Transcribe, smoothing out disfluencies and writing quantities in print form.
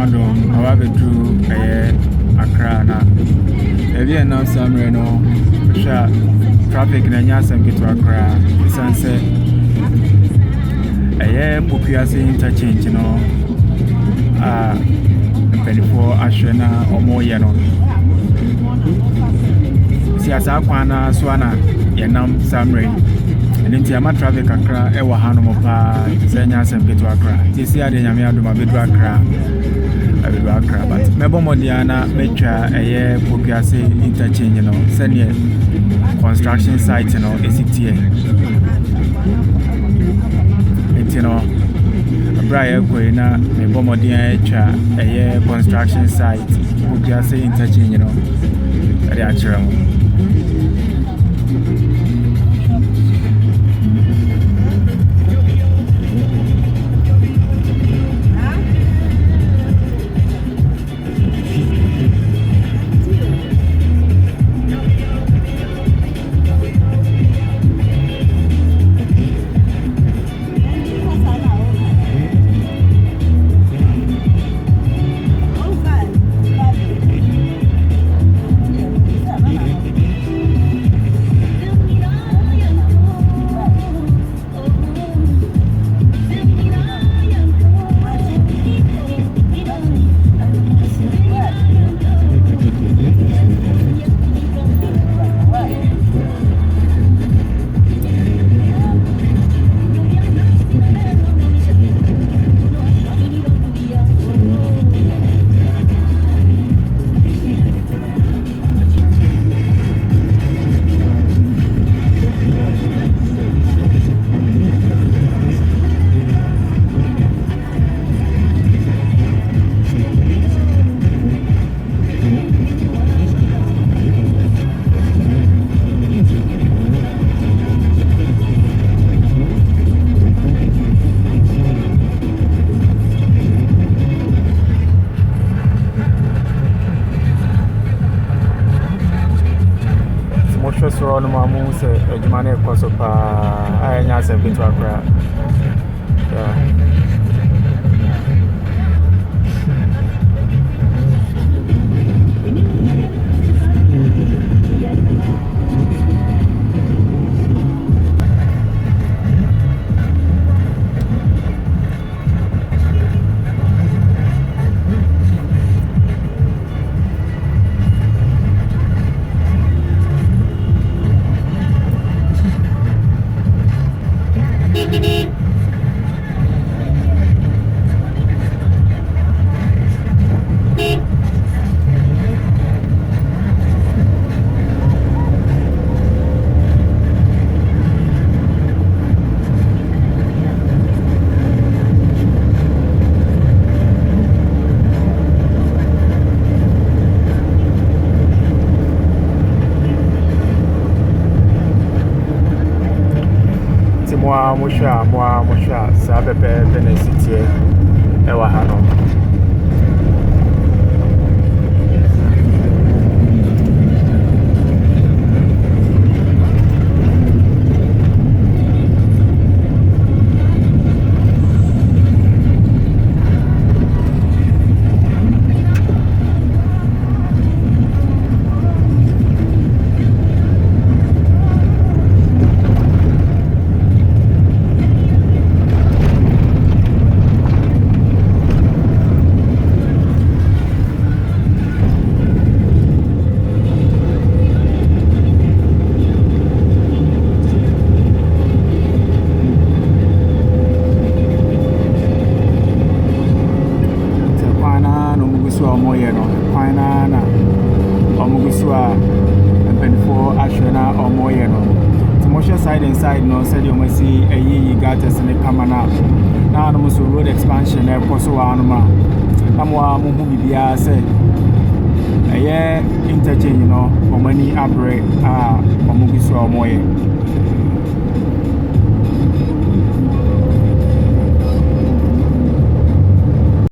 Madon, I have a true Accra. Every now summer, no, traffic in a Yasam get to Accra. The sunset, Pokuase Interchange, 24 Ashena or more, See, as Aquana, Swana, Yanam, Samre. And then Tiama traffic Accra, Ewa Hanomopa, Yasam get to Accra. This year, the Yamia do my bid Accra. But Mebo Modiana Metra a Pokuase Interchange, send ye construction site, ACTA. It's Brian Quena, Mebo Modiana a construction site, Pokuase Interchange, at the actual. So no mamu say ejumane kwaso pa anya se bitu akra Musha, Sabepe, Benesiti, Ewahano. Inside no said you must see a ye got us in the camera now almost road expansion airport anoma amwa muhu bibia say interchange or money abre omugisu omoye